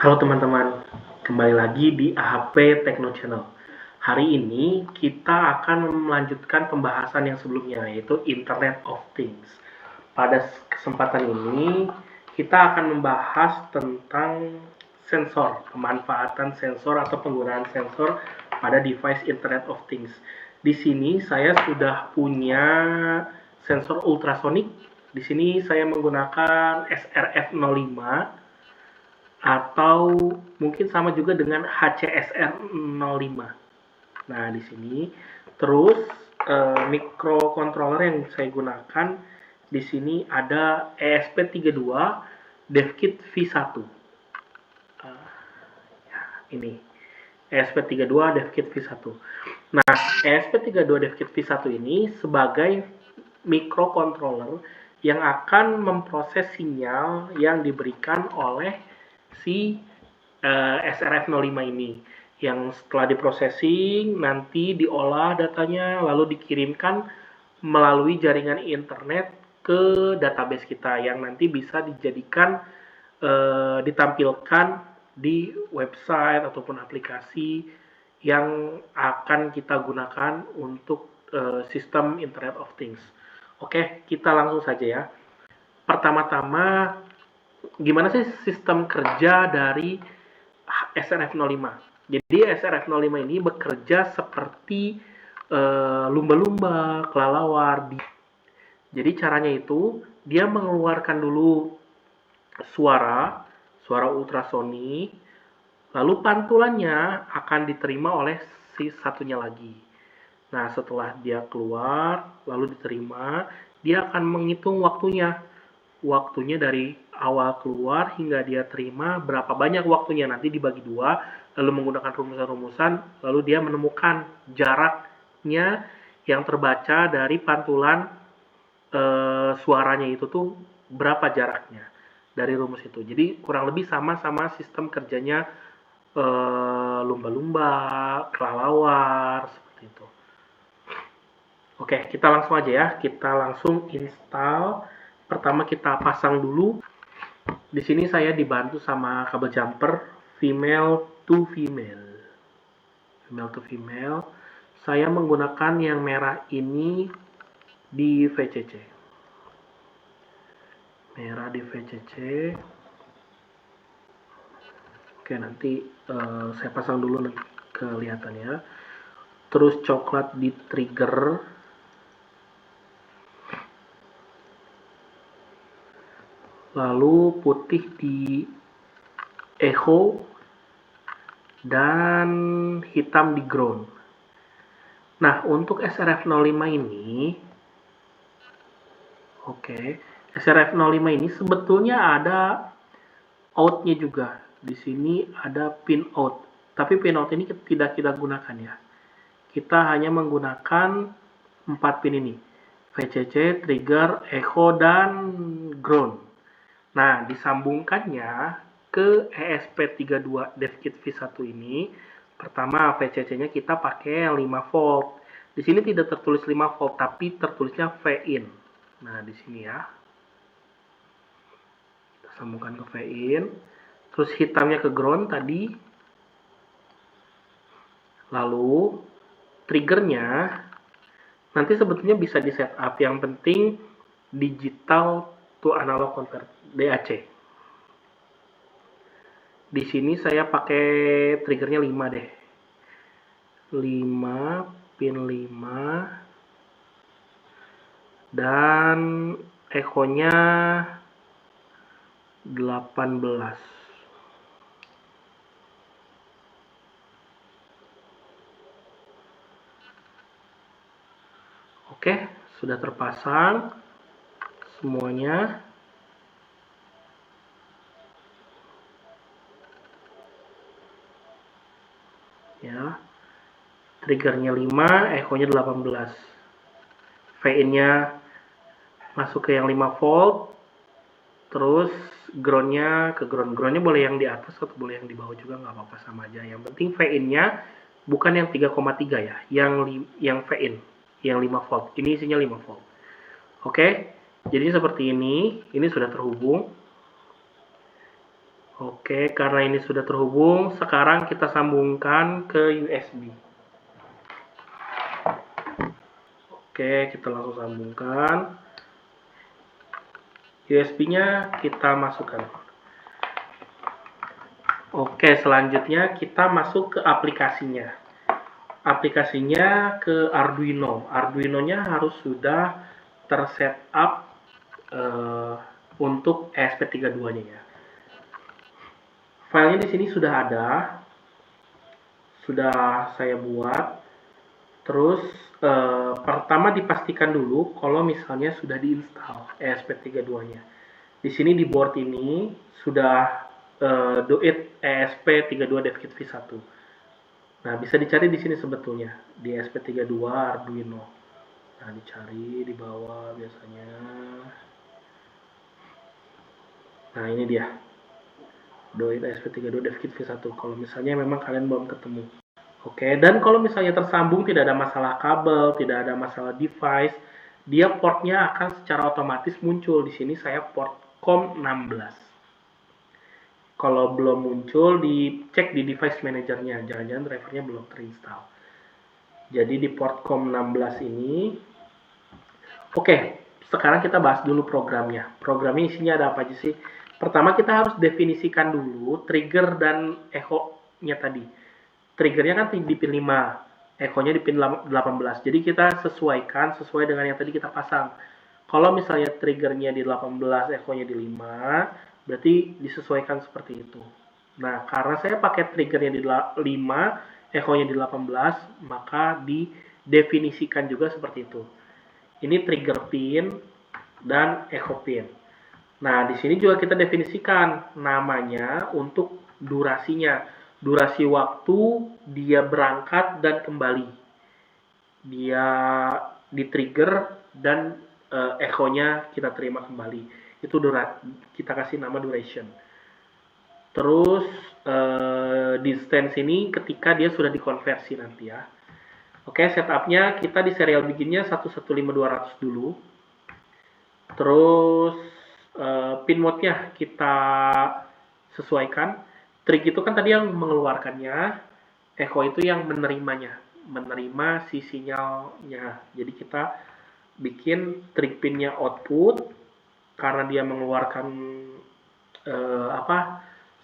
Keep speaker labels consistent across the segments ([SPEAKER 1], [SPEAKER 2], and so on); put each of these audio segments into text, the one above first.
[SPEAKER 1] Halo teman-teman, kembali lagi di AHP Techno Channel. Hari ini kita akan melanjutkan pembahasan yang sebelumnya, yaitu Internet of Things. Pada kesempatan ini, kita akan membahas tentang sensor, pemanfaatan sensor atau penggunaan sensor pada device Internet of Things. Di sini saya sudah punya sensor ultrasonic. Di sini saya menggunakan SRF05 atau mungkin sama juga dengan HCSR05. Nah, di sini terus microcontroller yang saya gunakan di sini ada ESP32 DevKit V1. Ini ESP32 DevKit V1. Nah, ESP32 DevKit V1 ini sebagai microcontroller yang akan memproses sinyal yang diberikan oleh si SRF05 ini, yang setelah diprocessing nanti diolah datanya lalu dikirimkan melalui jaringan internet ke database kita yang nanti bisa dijadikan ditampilkan di website ataupun aplikasi yang akan kita gunakan untuk sistem Internet of Things. Oke, kita langsung saja ya. Pertama-tama, gimana sih sistem kerja dari SRF05? Jadi SRF05 ini bekerja seperti lumba-lumba, kelelawar. Jadi caranya itu dia mengeluarkan dulu suara ultrasonik, lalu pantulannya akan diterima oleh si satunya lagi. Nah, setelah dia keluar, lalu diterima, dia akan menghitung waktunya. Waktunya dari awal keluar hingga dia terima, berapa banyak waktunya, nanti dibagi dua, lalu menggunakan rumusan-rumusan, lalu dia menemukan jaraknya yang terbaca dari pantulan suaranya itu tuh berapa jaraknya dari rumus itu. Jadi kurang lebih sama-sama sistem kerjanya lumba-lumba, kelelawar, seperti itu. Oke, kita langsung aja ya. Kita langsung install. Pertama kita pasang dulu. Di sini saya dibantu sama kabel jumper female to female. Female to female. Saya menggunakan yang merah ini di VCC. Merah di VCC. Oke, nanti saya pasang dulu nih kelihatannya. Terus coklat di trigger. Lalu putih di echo dan hitam di ground. Nah, untuk SRF05 ini, SRF05 ini sebetulnya ada out-nya juga. Di sini ada pin out. Tapi pin out ini tidak kita gunakan ya. Kita hanya menggunakan 4 pin ini. VCC, trigger, echo, dan ground. Nah, disambungkannya ke ESP32 DevKit V1 ini, pertama VCC-nya kita pakai 5 volt. Di sini tidak tertulis 5 volt, tapi tertulisnya V-in. Nah, di sini ya. Kita sambungkan ke V-in. Terus hitamnya ke ground tadi. Lalu triggernya nanti sebetulnya bisa di setup. Yang penting digital to analog convert DAC. Di sini saya pakai triggernya 5 deh. 5, pin 5. Dan echo-nya 18. Oke, sudah terpasang semuanya. Ya. Triggernya 5, echo-nya 18. V-in-nya masuk ke yang 5 volt. Terus ground-nya ke ground. Ground-nya boleh yang di atas atau boleh yang di bawah juga, nggak apa-apa, sama aja. Yang penting V-in-nya bukan yang 3,3 ya, yang V-in, yang 5 volt. Ini isinya 5 volt. Oke, jadi seperti ini sudah terhubung. Oke, karena ini sudah terhubung, sekarang kita sambungkan ke USB. Oke, kita langsung sambungkan. USB-nya kita masukkan. Oke, selanjutnya kita masuk ke aplikasinya. Aplikasinya ke Arduino. Arduino-nya harus sudah tersetup untuk ESP32-nya ya. Filenya di sini sudah ada, sudah saya buat. Terus pertama dipastikan dulu kalau misalnya sudah diinstal ESP32-nya. Di sini di board ini sudah do it ESP32 DevKit V1. Nah, bisa dicari di sini sebetulnya di ESP32 Arduino. Nah, dicari di bawah biasanya. Nah, ini dia. Do it ESP32 DevKit V1 kalau misalnya memang kalian belum ketemu. Oke, dan kalau misalnya tersambung tidak ada masalah kabel, tidak ada masalah device, dia portnya akan secara otomatis muncul. Di sini saya port COM16. Kalau belum muncul, dicek di device manajernya, jangan-jangan drivernya belum terinstall. Jadi di port COM16 ini, oke, sekarang kita bahas dulu programnya. Programnya isinya ada apa aja sih? Pertama kita harus definisikan dulu trigger dan echo-nya tadi. Triggernya kan di pin 5, echo-nya di pin 18. Jadi kita sesuaikan sesuai dengan yang tadi kita pasang. Kalau misalnya triggernya di 18, echo-nya di 5, berarti disesuaikan seperti itu. Nah, karena saya pakai triggernya di 5, echo-nya di 18, maka didefinisikan juga seperti itu. Ini trigger pin dan echo pin. Nah, di sini juga kita definisikan namanya untuk durasinya. Durasi waktu dia berangkat dan kembali. Dia di-trigger dan echo-nya kita terima kembali. Itu kita kasih nama duration. Terus distance ini ketika dia sudah dikonversi nanti ya. Oke, setupnya kita di serial biginnya 115200 dulu. Terus pin mode-nya kita sesuaikan. Trig itu kan tadi yang mengeluarkannya, echo itu yang menerimanya, menerima si sinyalnya. Jadi kita bikin trig pinnya output karena dia mengeluarkan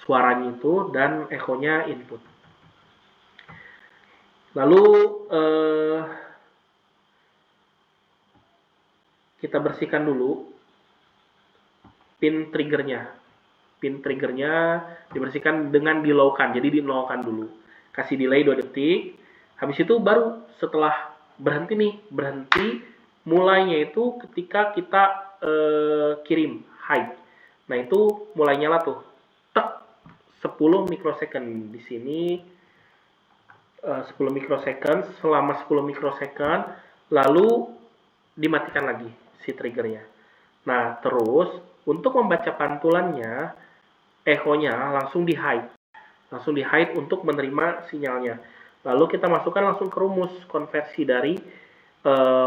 [SPEAKER 1] suaranya itu, dan echo-nya input. Lalu kita bersihkan dulu pin triggernya. Pin triggernya dibersihkan dengan di-low-kan. Jadi di-low-kan dulu. Kasih delay 2 detik. Habis itu baru setelah berhenti mulainya itu ketika kita kirim high. Nah, itu mulai nyala tuh. Tek 10 mikrosecond di sini. 10 mikrosecond, selama 10 mikrosecond lalu dimatikan lagi si triggernya. Nah, terus untuk membaca pantulannya, echo-nya langsung di hide untuk menerima sinyalnya. Lalu kita masukkan langsung ke rumus konversi dari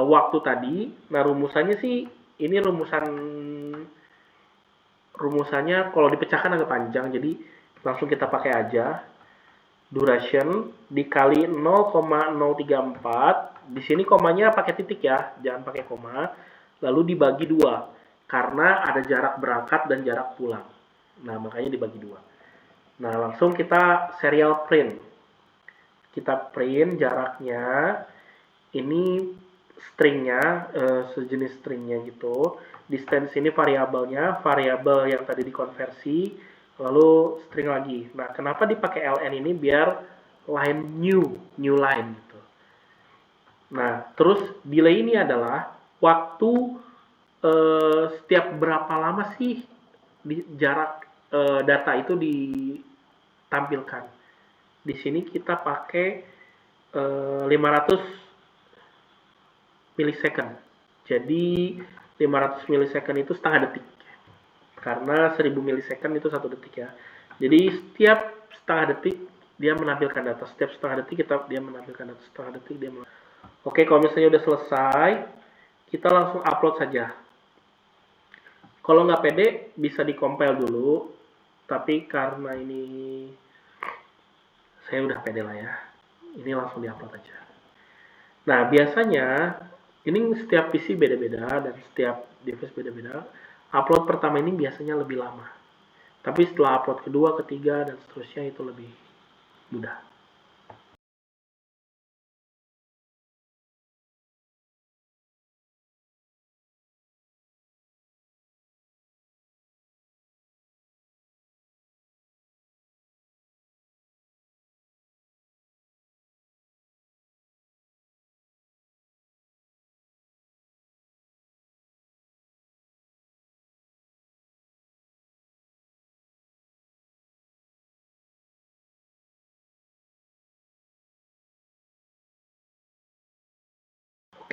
[SPEAKER 1] waktu tadi. Nah, rumusannya sih ini rumusannya kalau dipecahkan agak panjang, jadi langsung kita pakai aja. Duration dikali 0,034. Di sini komanya pakai titik ya, jangan pakai koma. Lalu dibagi 2 karena ada jarak berangkat dan jarak pulang. Nah, makanya dibagi 2. Nah, langsung kita serial print. Kita print jaraknya. Ini stringnya, sejenis stringnya gitu. Distance ini variabelnya, variabel yang tadi dikonversi, lalu string lagi. Nah, kenapa dipakai ln ini? Biar line new line gitu. Nah, terus delay ini adalah waktu setiap berapa lama sih jarak data itu ditampilkan. Di sini kita pakai 500 milisecond. Jadi 500 milisecond itu setengah detik. Karena 1000 milisecond itu 1 detik ya. Jadi setiap setengah detik dia menampilkan data. Setiap setengah detik dia menampilkan data. Setengah detik dia menampilkan. Oke, kalau misalnya udah selesai, kita langsung upload saja. Kalau nggak pede, bisa di-compile dulu. Tapi karena ini saya udah pede lah ya, ini langsung diupload aja. Nah, biasanya ini setiap PC beda-beda dan setiap device beda-beda. Upload pertama ini biasanya lebih lama. Tapi setelah upload kedua, ketiga, dan seterusnya itu lebih mudah.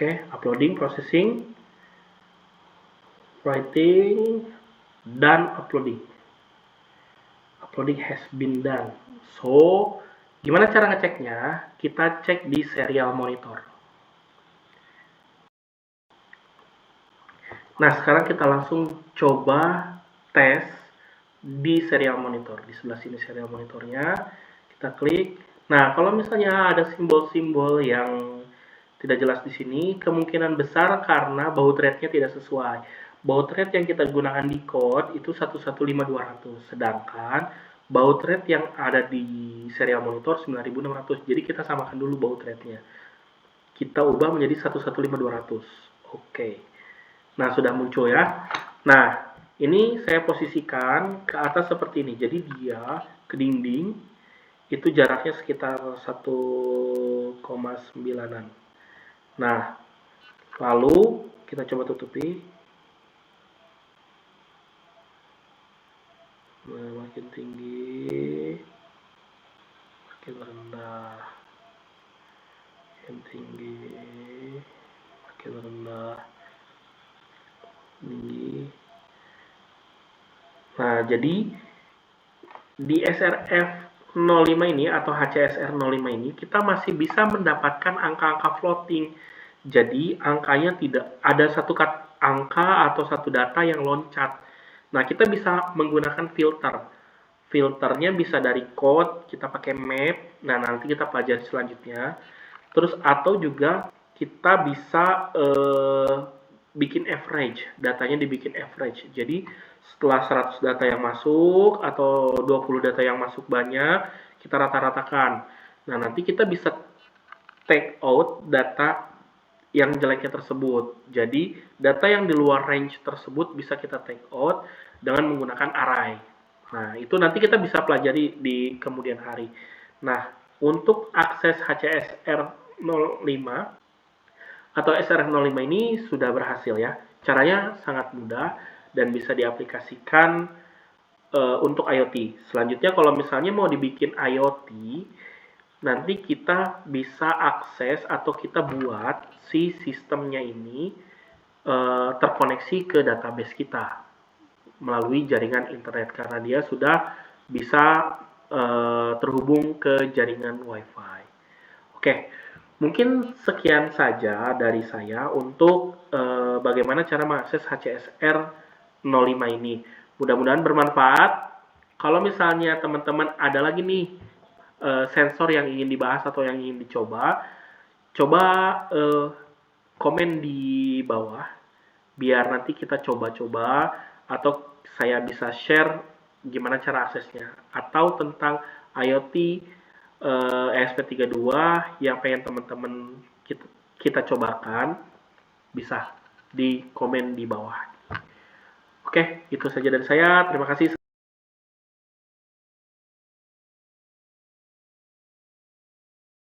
[SPEAKER 1] Oke, uploading, processing, writing, dan uploading. Uploading has been done. So, gimana cara ngeceknya? Kita cek di serial monitor. Nah, sekarang kita langsung coba tes di serial monitor. Di sebelah sini serial monitornya. Kita klik. Nah, kalau misalnya ada simbol-simbol yang tidak jelas di sini, kemungkinan besar karena baud rate-nya tidak sesuai. Baud rate yang kita gunakan di code itu 115200, sedangkan baud rate yang ada di serial monitor 9600. Jadi kita samakan dulu baud rate-nya. Kita ubah menjadi 115200. Oke. Nah, sudah muncul ya. Nah, ini saya posisikan ke atas seperti ini. Jadi dia ke dinding itu jaraknya sekitar 1,9an. Nah, lalu kita coba tutupi. Nah, makin tinggi, makin rendah, makin tinggi, makin rendah, tinggi. Nah, jadi di SRF 05 ini atau HCSR 05 ini kita masih bisa mendapatkan angka-angka floating. Jadi angkanya tidak ada satu angka atau satu data yang loncat. Nah, kita bisa menggunakan filter. Filternya bisa dari code, kita pakai map. Nah, nanti kita pelajari selanjutnya. Terus atau juga kita bisa bikin average, datanya dibikin average. Jadi setelah 100 data yang masuk atau 20 data yang masuk banyak, kita rata-ratakan. Nah, nanti kita bisa take out data yang jeleknya tersebut. Jadi, data yang di luar range tersebut bisa kita take out dengan menggunakan array. Nah, itu nanti kita bisa pelajari di kemudian hari. Nah, untuk akses HCSR 05 atau SRF05 ini sudah berhasil ya. Caranya sangat mudah dan bisa diaplikasikan untuk IoT. Selanjutnya kalau misalnya mau dibikin IoT, nanti kita bisa akses atau kita buat si sistemnya ini terkoneksi ke database kita melalui jaringan internet karena dia sudah bisa terhubung ke jaringan WiFi. Oke, mungkin sekian saja dari saya untuk bagaimana cara mengakses HCSR 05 ini. Mudah-mudahan bermanfaat. Kalau misalnya teman-teman ada lagi nih sensor yang ingin dibahas atau yang ingin dicoba, coba komen di bawah biar nanti kita coba-coba atau saya bisa share gimana cara aksesnya atau tentang IoT ESP32 yang pengen teman-teman kita cobakan bisa di komen di bawah. Oke, itu saja dari saya. Terima kasih.